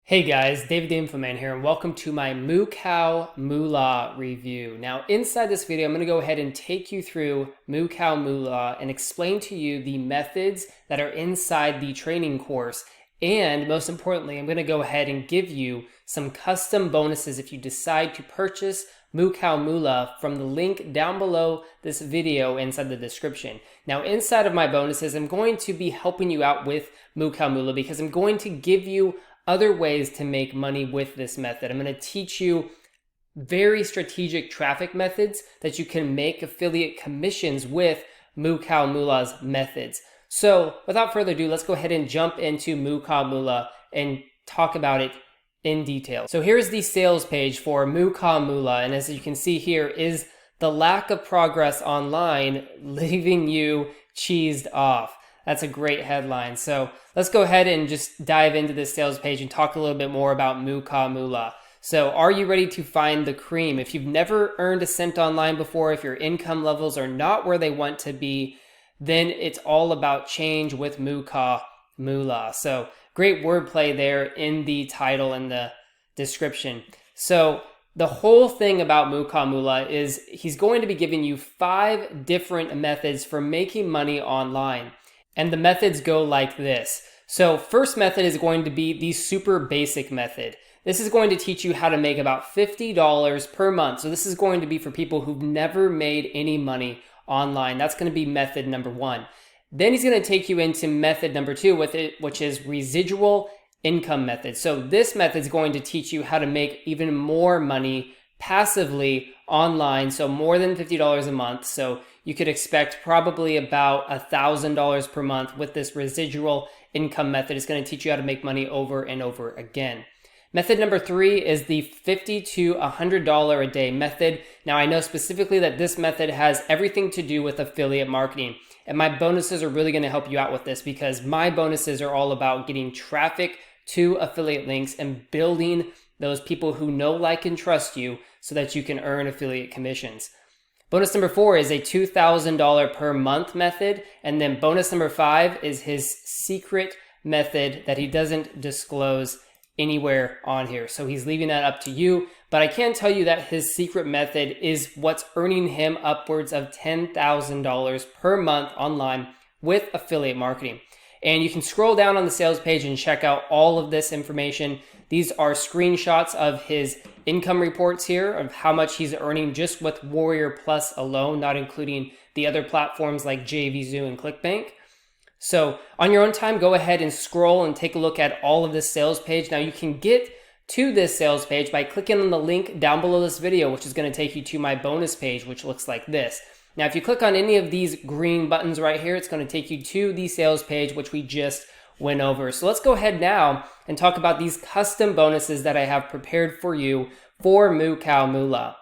Hey guys, David the Infoman here, and welcome to my Moocow Moolah review. Now, inside this video, I'm going to go ahead and take you through Moocow Moolah and explain to you the methods that are inside the training course. And most importantly, I'm going to go ahead and give you some custom bonuses if you decide to purchase Moocow Moolah from the link down below this video inside the description. Now, inside of my bonuses, I'm going to be helping you out with Moocow Moolah because I'm going to give you other ways to make money with this method. I'm going to teach you very strategic traffic methods that you can make affiliate commissions with Moocow Moolah's methods. So without further ado, let's go ahead and jump into Moocow Moolah and talk about it in detail. So here's the sales page for Moocow Moolah, and as you can see here is the lack of progress online leaving you cheesed off. That's a great headline. So let's go ahead and just dive into this sales page and talk a little bit more about Moocow Moolah. So are you ready to find the cream? If you've never earned a cent online before, if your income levels are not where they want to be, then it's all about change with Moocow Moolah. So great wordplay there in the title and the description. So the whole thing about Moocow Moolah is he's going to be giving you 5 different methods for making money online. And the methods go like this. So first method is going to be the super basic method. This is going to teach you how to make about $50 per month. So this is going to be for people who've never made any money online. That's going to be method number 1. Then he's going to take you into method number 2 with it, which is residual income method. So this method is going to teach you how to make even more money passively online, so more than $50 a month. So you could expect probably about $1,000 per month with this residual income method. It's going to teach you how to make money over and over again. Method number 3 is the $50 to $100 a day method. Now I know specifically that this method has everything to do with affiliate marketing, and my bonuses are really going to help you out with this because my bonuses are all about getting traffic to affiliate links and building those people who know, like, and trust you so that you can earn affiliate commissions. Bonus number 4 is a $2,000 per month method. And then bonus number 5 is his secret method that he doesn't disclose anywhere on here. So he's leaving that up to you. But I can tell you that his secret method is what's earning him upwards of $10,000 per month online with affiliate marketing. And you can scroll down on the sales page and check out all of this information. These are screenshots of his income reports here of how much he's earning just with Warrior Plus alone, not including the other platforms like JVZoo and ClickBank. So on your own time, go ahead and scroll and take a look at all of this sales page. Now you can get to this sales page by clicking on the link down below this video, which is going to take you to my bonus page, which looks like this. Now, if you click on any of these green buttons right here, it's going to take you to the sales page, which we just went over. So let's go ahead now and talk about these custom bonuses that I have prepared for you for Moocow Moolah.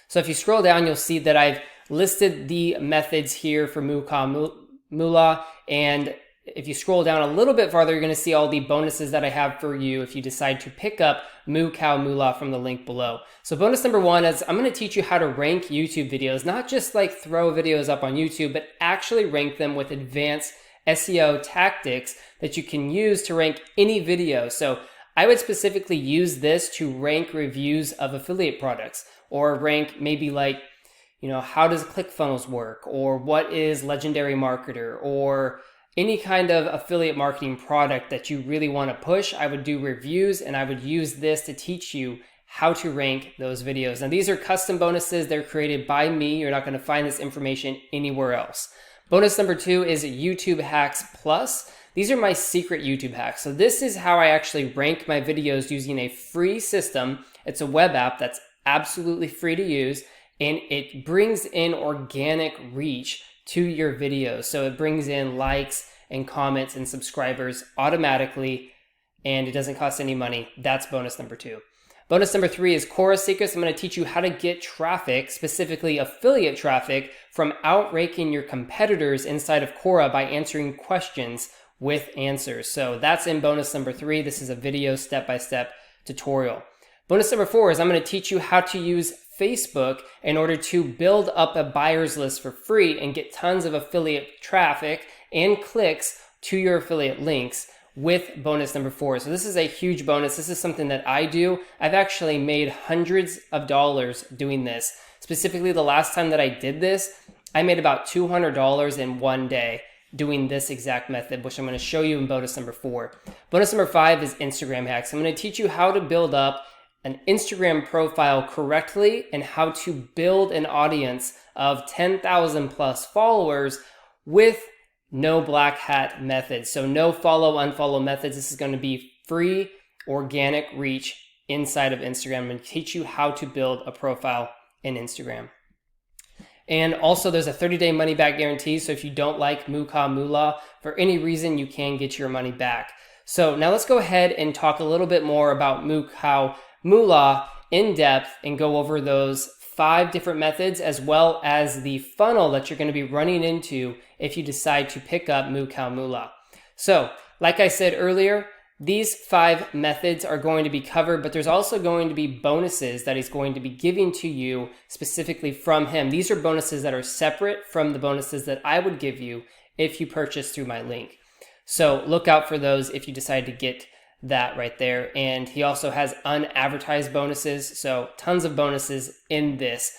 So if you scroll down, you'll see that I've listed the methods here for Moocow Moolah. And if you scroll down a little bit farther, you're going to see all the bonuses that I have for you if you decide to pick up Moocow Moolah from the link below. So bonus number 1 is I'm going to teach you how to rank YouTube videos, not just like throw videos up on YouTube, but actually rank them with advanced SEO tactics that you can use to rank any video. So I would specifically use this to rank reviews of affiliate products, or rank maybe like, how does ClickFunnels work, or what is Legendary Marketer, or any kind of affiliate marketing product that you really want to push. I would do reviews and I would use this to teach you how to rank those videos. Now these are custom bonuses. They're created by me. You're not going to find this information anywhere else. Bonus number 2 is YouTube Hacks Plus. These are my secret YouTube hacks. So this is how I actually rank my videos using a free system. It's a web app that's absolutely free to use, and it brings in organic reach to your videos. So it brings in likes and comments and subscribers automatically, and it doesn't cost any money. That's bonus number 2. Bonus number 3 is Quora Secrets. I'm going to teach you how to get traffic, specifically affiliate traffic, from outranking your competitors inside of Quora by answering questions with answers. So that's in bonus number 3. This is a video step-by-step tutorial. Bonus number 4 is I'm going to teach you how to use Facebook in order to build up a buyer's list for free and get tons of affiliate traffic and clicks to your affiliate links with bonus number 4. So this is a huge bonus. This is something that I do. I've actually made hundreds of dollars doing this. Specifically, the last time that I did this, I made about $200 in one day doing this exact method, which I'm going to show you in bonus number 4. Bonus number 5 is Instagram hacks. I'm going to teach you how to build up an Instagram profile correctly and how to build an audience of 10,000 plus followers with no black hat methods. So no follow, unfollow methods. This is going to be free organic reach inside of Instagram. I'm going to teach you how to build a profile in Instagram. And also there's a 30-day money back guarantee. So if you don't like Moocow Moolah for any reason, you can get your money back. So now let's go ahead and talk a little bit more about Moocow Moolah in depth and go over those 5 different methods as well as the funnel that you're going to be running into if you decide to pick up Moocow Moolah. So like I said earlier, these 5 methods are going to be covered, but there's also going to be bonuses that he's going to be giving to you specifically from him. These are bonuses that are separate from the bonuses that I would give you if you purchase through my link. So look out for those if you decide to get that right there. And he also has unadvertised bonuses. So tons of bonuses in this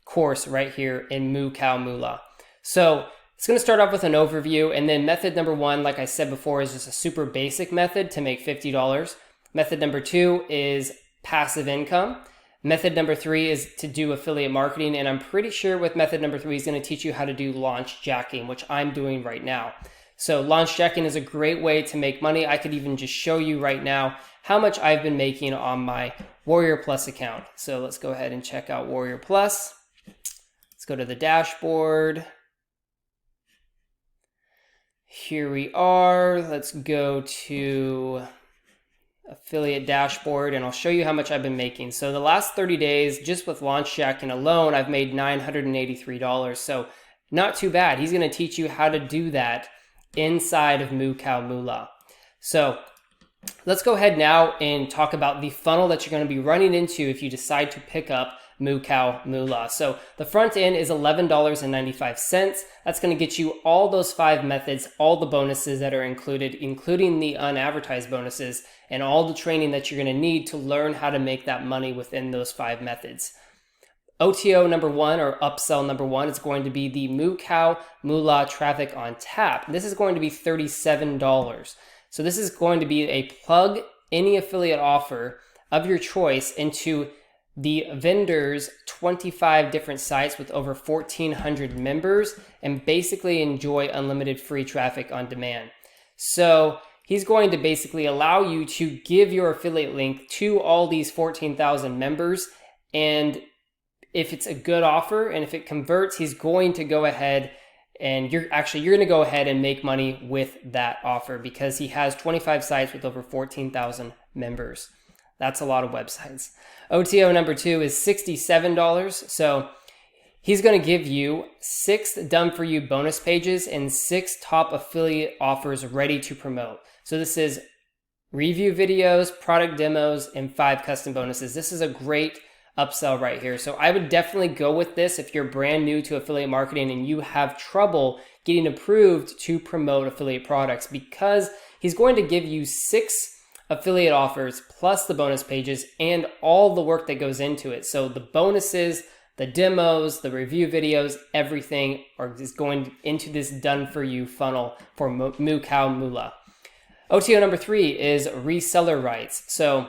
course right here in Moocow Moolah. So it's going to start off with an overview, and then method number 1, like I said before, is just a super basic method to make $50. Method number 2 is passive income. Method number 3 is to do affiliate marketing, and I'm pretty sure with method number 3 he's going to teach you how to do launch jacking, which I'm doing right now. So launch jacking is a great way to make money. I could even just show you right now how much I've been making on my Warrior Plus account. So let's go ahead and check out Warrior Plus. Let's go to the dashboard. Here we are. Let's go to affiliate dashboard and I'll show you how much I've been making. So the last 30 days, just with launch jacking alone, I've made $983. So not too bad. He's going to teach you how to do that inside of Moocow Moolah. So let's go ahead now and talk about the funnel that you're going to be running into if you decide to pick up Moocow Moolah. So the front end is $11.95. That's going to get you all those 5 methods, all the bonuses that are included, including the unadvertised bonuses, and all the training that you're going to need to learn how to make that money within those 5 methods. OTO number 1, or upsell number 1, is going to be the Moocow Moolah traffic on tap. This is going to be $37. So this is going to be a plug any affiliate offer of your choice into the vendor's 25 different sites with over 1,400 members and basically enjoy unlimited free traffic on demand. So he's going to basically allow you to give your affiliate link to all these 14,000 members, and if it's a good offer and if it converts, he's going to go ahead and you're going to go ahead and make money with that offer because he has 25 sites with over 14,000 members. That's a lot of websites. OTO number 2 is $67. So he's going to give you 6 done for you bonus pages and 6 top affiliate offers ready to promote. So this is review videos, product demos, and 5 custom bonuses. This is a great upsell right here. So I would definitely go with this if you're brand new to affiliate marketing and you have trouble getting approved to promote affiliate products, because he's going to give you 6 affiliate offers plus the bonus pages and all the work that goes into it. So the bonuses, the demos, the review videos, everything is going into this done for you funnel for Moocow Moolah. OTO number 3 is Reseller Rights. So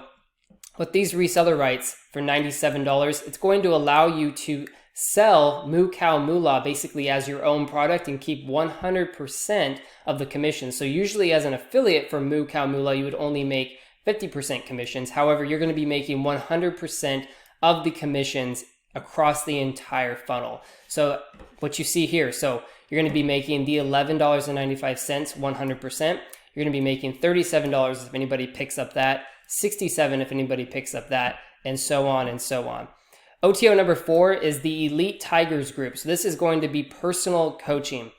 with these reseller rights for $97, it's going to allow you to sell Moocow Moolah basically as your own product and keep 100% of the commission. So usually as an affiliate for Moocow Moolah, you would only make 50% commissions. However, you're going to be making 100% of the commissions across the entire funnel. So what you see here, so you're going to be making the $11.95 100%. You're going to be making $37 if anybody picks up that, $67 if anybody picks up that, and so on and so on. OTO number 4 is the Elite Tigers group. So this is going to be personal coaching,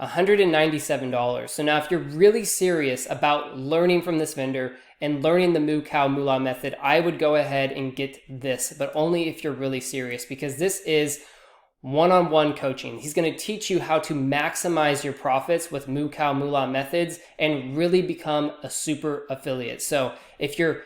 $197. So now if you're really serious about learning from this vendor and learning the Moocow Moolah method, I would go ahead and get this, but only if you're really serious, because this is one-on-one coaching. He's going to teach you how to maximize your profits with Moocow Moolah methods and really become a super affiliate. So if you're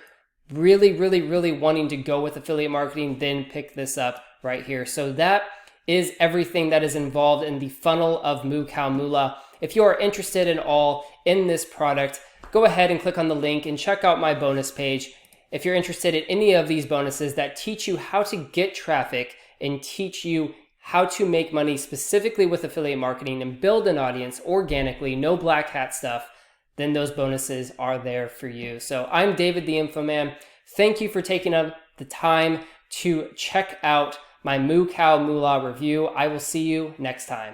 really wanting to go with affiliate marketing, then pick this up right here. So that is everything that is involved in the funnel of Moocow Moolah. If you are interested at all in this product, go ahead and click on the link and check out my bonus page. If you're interested in any of these bonuses that teach you how to get traffic and teach you how to make money specifically with affiliate marketing and build an audience organically, no black hat stuff, then those bonuses are there for you. So I'm David the Info Man. Thank you for taking up the time to check out my Moocow Moolah review. I will see you next time.